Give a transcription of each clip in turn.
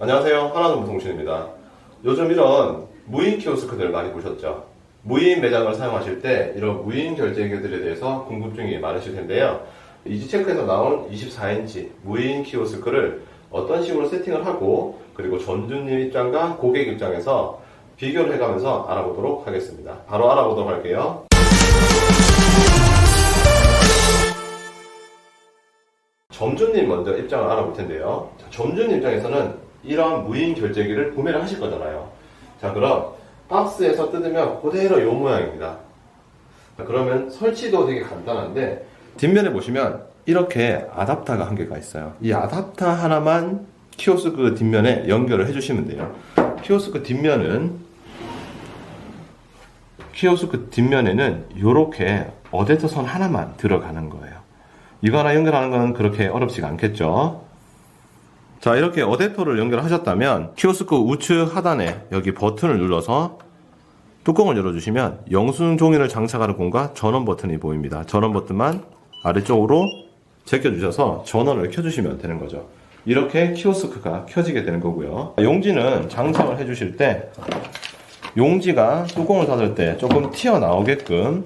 안녕하세요. 하나동무통신입니다. 요즘 이런 무인 키오스크들 많이 보셨죠? 무인 매장을 사용하실 때 이런 무인 결제기들에 대해서 궁금증이 많으실 텐데요. 이지체크에서 나온 24인치 무인 키오스크를 어떤 식으로 세팅을 하고 그리고 전주님 입장과 고객 입장에서 비교를 해가면서 알아보도록 하겠습니다. 바로 알아보도록 할게요. 점주님 먼저 입장을 알아볼 텐데요. 점주님 입장에서는 이런 무인 결제기를 구매를 하실 거잖아요. 자, 그럼 박스에서 뜯으면 그대로 이 모양입니다. 자, 그러면 설치도 되게 간단한데 뒷면에 보시면 이렇게 아답터가 한 개가 있어요. 이 아답터 하나만 키오스크 뒷면에 연결을 해주시면 돼요. 키오스크 뒷면에는 이렇게 어댑터 선 하나만 들어가는 거예요. 이거 하나 연결하는 건 그렇게 어렵지가 않겠죠. 자, 이렇게 어댑터를 연결하셨다면 키오스크 우측 하단에 여기 버튼을 눌러서 뚜껑을 열어주시면 영수증 종이를 장착하는 공과 전원 버튼이 보입니다. 전원 버튼만 아래쪽으로 제껴주셔서 전원을 켜주시면 되는 거죠. 이렇게 키오스크가 켜지게 되는 거고요. 용지는 장착을 해주실 때 용지가 뚜껑을 닫을 때 조금 튀어나오게끔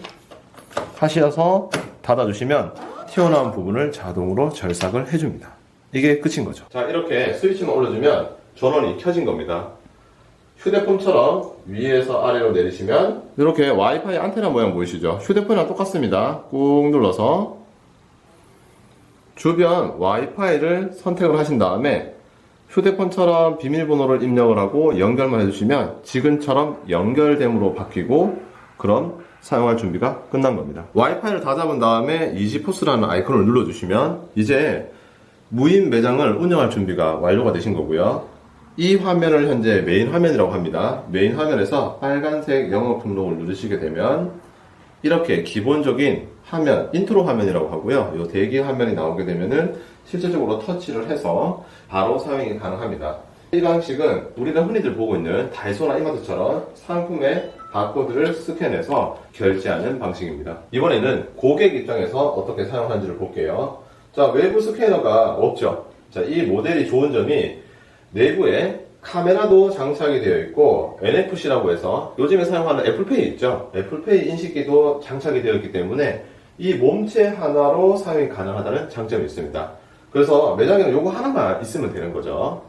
하셔서 닫아주시면 튀어나온 부분을 자동으로 절삭을 해줍니다. 이게 끝인 거죠. 자, 이렇게 스위치만 올려주면 전원이 켜진 겁니다. 휴대폰처럼 위에서 아래로 내리시면 이렇게 와이파이 안테나 모양 보이시죠? 휴대폰이랑 똑같습니다. 꾹 눌러서 주변 와이파이를 선택을 하신 다음에 휴대폰처럼 비밀번호를 입력을 하고 연결만 해주시면 지금처럼 연결됨으로 바뀌고 그럼 사용할 준비가 끝난 겁니다. 와이파이를 다 잡은 다음에 이지포스라는 아이콘을 눌러주시면 이제 무인 매장을 운영할 준비가 완료가 되신 거고요. 이 화면을 현재 메인 화면이라고 합니다. 메인 화면에서 빨간색 영업 등록을 누르시게 되면 이렇게 기본적인 화면, 인트로 화면이라고 하고요. 이 대기 화면이 나오게 되면은 실질적으로 터치를 해서 바로 사용이 가능합니다. 이 방식은 우리가 흔히들 보고 있는 다이소나 이마트처럼 상품의 바코드를 스캔해서 결제하는 방식입니다. 이번에는 고객 입장에서 어떻게 사용하는지를 볼게요. 자, 외부 스캐너가 없죠. 자, 이 모델이 좋은 점이 내부에 카메라도 장착이 되어 있고 NFC라고 해서 요즘에 사용하는 애플페이 있죠. 애플페이 인식기도 장착이 되어 있기 때문에 이 몸체 하나로 사용이 가능하다는 장점이 있습니다. 그래서 매장에는 요거 하나만 있으면 되는 거죠.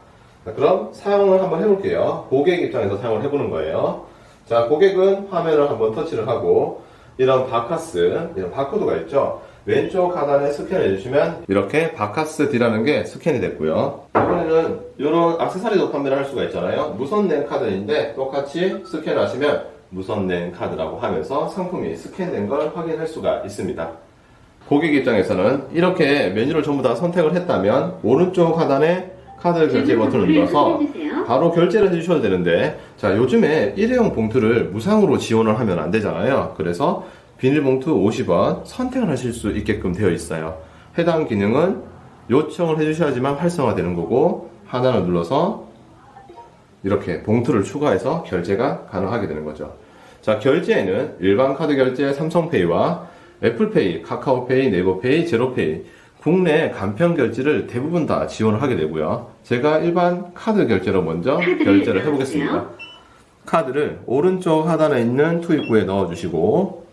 자, 그럼 사용을 한번 해볼게요. 고객 입장에서 사용을 해보는 거예요. 자, 고객은 화면을 한번 터치를 하고 이런 바카스, 이런 바코드가 있죠. 왼쪽 하단에 스캔해 주시면 이렇게 바카스 D라는 게 스캔이 됐고요. 이번에는 이런 액세서리도 판매를 할 수가 있잖아요. 무선랜 카드인데 똑같이 스캔하시면 무선랜 카드라고 하면서 상품이 스캔된 걸 확인할 수가 있습니다. 고객 입장에서는 이렇게 메뉴를 전부 다 선택을 했다면 오른쪽 하단에 카드 결제 버튼을 눌러서 바로 결제를 해주셔도 되는데 자, 요즘에 일회용 봉투를 무상으로 지원을 하면 안 되잖아요. 그래서 비닐봉투 50원 선택을 하실 수 있게끔 되어 있어요. 해당 기능은 요청을 해주셔야지만 활성화되는 거고 하나를 눌러서 이렇게 봉투를 추가해서 결제가 가능하게 되는 거죠. 자, 결제에는 일반 카드 결제 삼성페이와 애플페이, 카카오페이, 네이버페이, 제로페이 국내 간편 결제를 대부분 다 지원을 하게 되고요. 제가 일반 카드 결제로 먼저 결제를 해보겠습니다. 카드를 오른쪽 하단에 있는 투입구에 넣어주시고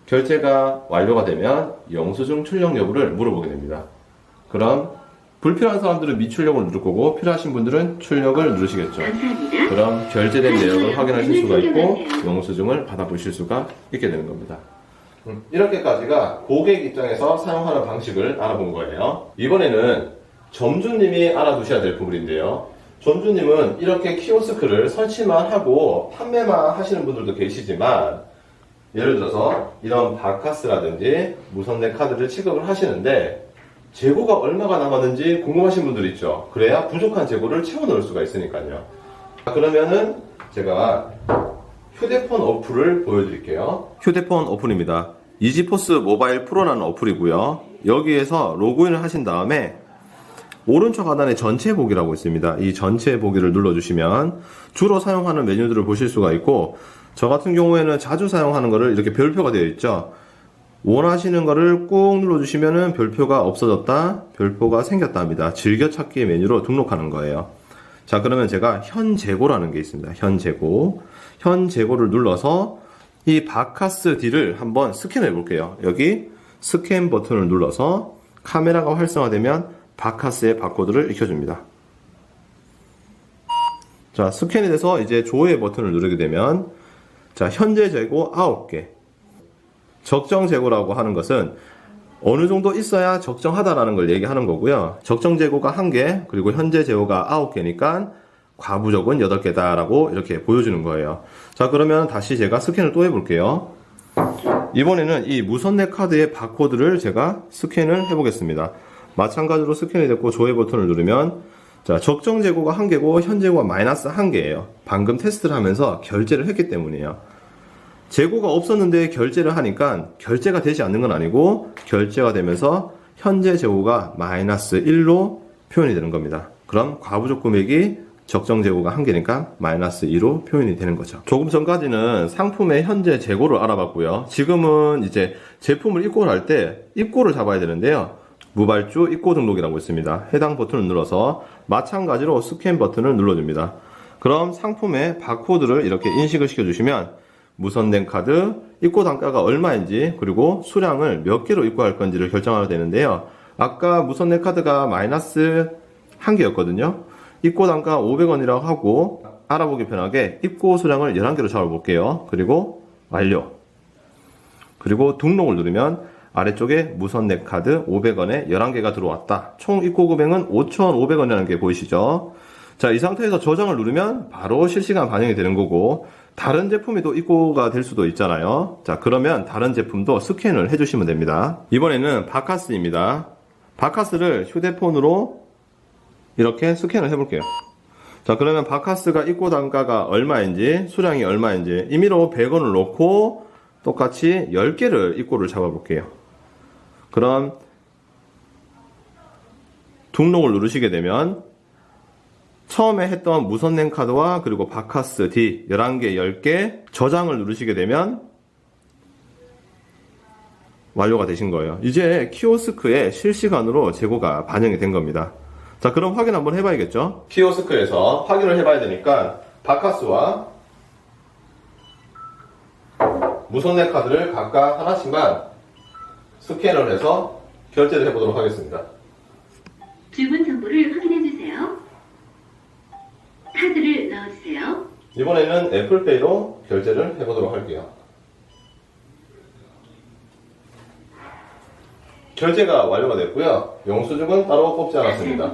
결제가 완료가 되면 영수증 출력 여부를 물어보게 됩니다. 그럼 불필요한 사람들은 미출력을 누를 거고 필요하신 분들은 출력을 누르시겠죠. 그럼 결제된 내역을 확인하실 수가 있고 영수증을 받아보실 수가 있게 되는 겁니다. 이렇게까지가 고객 입장에서 사용하는 방식을 알아본 거예요. 이번에는 점주님이 알아두셔야 될 부분인데요. 점주님은 이렇게 키오스크를 설치만 하고 판매만 하시는 분들도 계시지만 예를 들어서 이런 바카스라든지 무선랜 카드를 취급을 하시는데 재고가 얼마가 남았는지 궁금하신 분들 있죠. 그래야 부족한 재고를 채워 넣을 수가 있으니까요. 그러면은 제가 휴대폰 어플을 보여드릴게요. 휴대폰 어플입니다. 이지포스 모바일 프로라는 어플이고요. 여기에서 로그인을 하신 다음에 오른쪽 하단에 전체 보기라고 있습니다. 이 전체 보기를 눌러주시면 주로 사용하는 메뉴들을 보실 수가 있고 저 같은 경우에는 자주 사용하는 거를 이렇게 별표가 되어 있죠. 원하시는 거를 꾹 눌러주시면은 별표가 없어졌다, 별표가 생겼다 합니다. 즐겨찾기 메뉴로 등록하는 거예요. 자, 그러면 제가 현재고라는 게 있습니다. 현재고. 현재고를 눌러서 이 바카스 D를 한번 스캔해 볼게요. 여기 스캔 버튼을 눌러서 카메라가 활성화되면 바카스의 바코드를 익혀줍니다. 자, 스캔이 돼서 이제 조회 버튼을 누르게 되면 자, 현재 재고 9개. 적정 재고라고 하는 것은 어느 정도 있어야 적정하다라는 걸 얘기하는 거고요. 적정 재고가 1개, 그리고 현재 재고가 9개니까 과부족은 8개다라고 이렇게 보여주는 거예요. 자, 그러면 다시 제가 스캔을 또 해볼게요. 이번에는 이 무선내 카드의 바코드를 제가 스캔을 해보겠습니다. 마찬가지로 스캔이 됐고 조회 버튼을 누르면 자, 적정 재고가 1개고 현 재고가 마이너스 1개예요. 방금 테스트를 하면서 결제를 했기 때문이에요. 재고가 없었는데 결제를 하니까 결제가 되지 않는 건 아니고 결제가 되면서 현재 재고가 마이너스 1로 표현이 되는 겁니다. 그럼 과부족 금액이 적정 재고가 1개니까 마이너스 2로 표현이 되는 거죠. 조금 전까지는 상품의 현재 재고를 알아봤고요. 지금은 이제 제품을 입고를 할 때 입고를 잡아야 되는데요. 무발주 입고 등록이라고 있습니다. 해당 버튼을 눌러서 마찬가지로 스캔 버튼을 눌러줍니다. 그럼 상품의 바코드를 이렇게 인식을 시켜주시면 무선된 카드, 입고 단가가 얼마인지 그리고 수량을 몇 개로 입고할 건지를 결정하게 되는데요. 아까 무선된 카드가 마이너스 1개였거든요. 입고 단가 500원이라고 하고 알아보기 편하게 입고 수량을 11개로 잡아볼게요. 그리고 완료. 그리고 등록을 누르면 아래쪽에 무선내 카드 500원에 11개가 들어왔다. 총 입고 금액은 5,500원이라는 게 보이시죠? 자, 이 상태에서 저장을 누르면 바로 실시간 반영이 되는 거고 다른 제품이 또 입고가 될 수도 있잖아요. 자, 그러면 다른 제품도 스캔을 해주시면 됩니다. 이번에는 바카스입니다. 바카스를 휴대폰으로 이렇게 스캔을 해볼게요. 자, 그러면 바카스가 입고 단가가 얼마인지 수량이 얼마인지 임의로 100원을 놓고 똑같이 10개를 입고를 잡아볼게요. 그럼 등록을 누르시게 되면 처음에 했던 무선랜 카드와 그리고 바카스 D 11개, 10개 저장을 누르시게 되면 완료가 되신 거예요. 이제 키오스크에 실시간으로 재고가 반영이 된 겁니다. 자, 그럼 확인 한번 해봐야겠죠? 키오스크에서 확인을 해봐야 되니까 바카스와 무선랜 카드를 각각 하나씩만 스캔을 해서 결제를 해보도록 하겠습니다. 주문 정보를 확인해주세요. 카드를 넣어주세요. 이번에는 애플페이로 결제를 해보도록 할게요. 결제가 완료가 됐고요. 영수증은 따로 뽑지 않았습니다.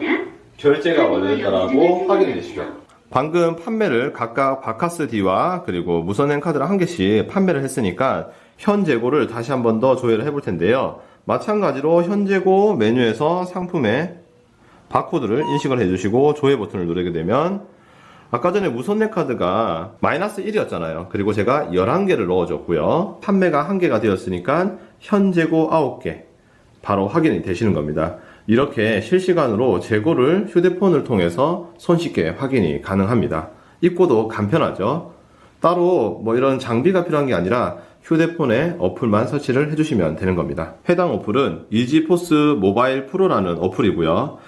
결제가 완료됐다라고 확인해 주시죠. 방금 판매를 각각 바카스 D와 그리고 무선랜 카드를 한 개씩 판매를 했으니까 현 재고를 다시 한 번 더 조회를 해볼 텐데요. 마찬가지로 현 재고 메뉴에서 상품의 바코드를 인식을 해주시고 조회 버튼을 누르게 되면 아까 전에 무선랜 카드가 마이너스 1이었잖아요. 그리고 제가 11개를 넣어줬고요. 판매가 1개가 되었으니까 현 재고 9개 바로 확인이 되시는 겁니다. 이렇게 실시간으로 재고를 휴대폰을 통해서 손쉽게 확인이 가능합니다. 입고도 간편하죠. 따로 뭐 이런 장비가 필요한 게 아니라 휴대폰에 어플만 설치를 해주시면 되는 겁니다. 해당 어플은 이지포스 모바일 프로라는 어플이고요.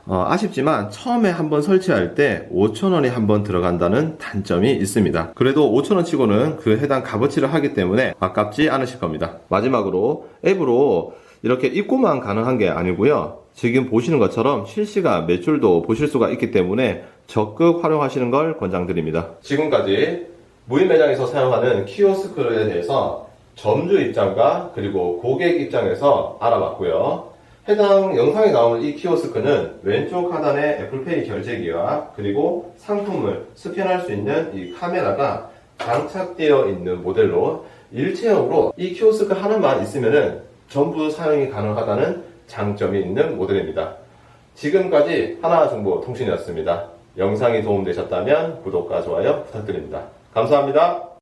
아쉽지만 처음에 한번 설치할 때 5,000원이 한번 들어간다는 단점이 있습니다. 그래도 5,000원 치고는 그 해당 값어치를 하기 때문에 아깝지 않으실 겁니다. 마지막으로 앱으로 이렇게 입고만 가능한 게 아니고요. 지금 보시는 것처럼 실시간 매출도 보실 수가 있기 때문에 적극 활용하시는 걸 권장드립니다. 지금까지 무인 매장에서 사용하는 키오스크에 대해서 점주 입장과 그리고 고객 입장에서 알아봤고요. 해당 영상에 나오는 이 키오스크는 왼쪽 하단에 애플페이 결제기와 그리고 상품을 스캔할 수 있는 이 카메라가 장착되어 있는 모델로 일체형으로 이 키오스크 하나만 있으면은 전부 사용이 가능하다는 장점이 있는 모델입니다. 지금까지 하나정보통신이었습니다. 영상이 도움되셨다면 구독과 좋아요 부탁드립니다. 감사합니다.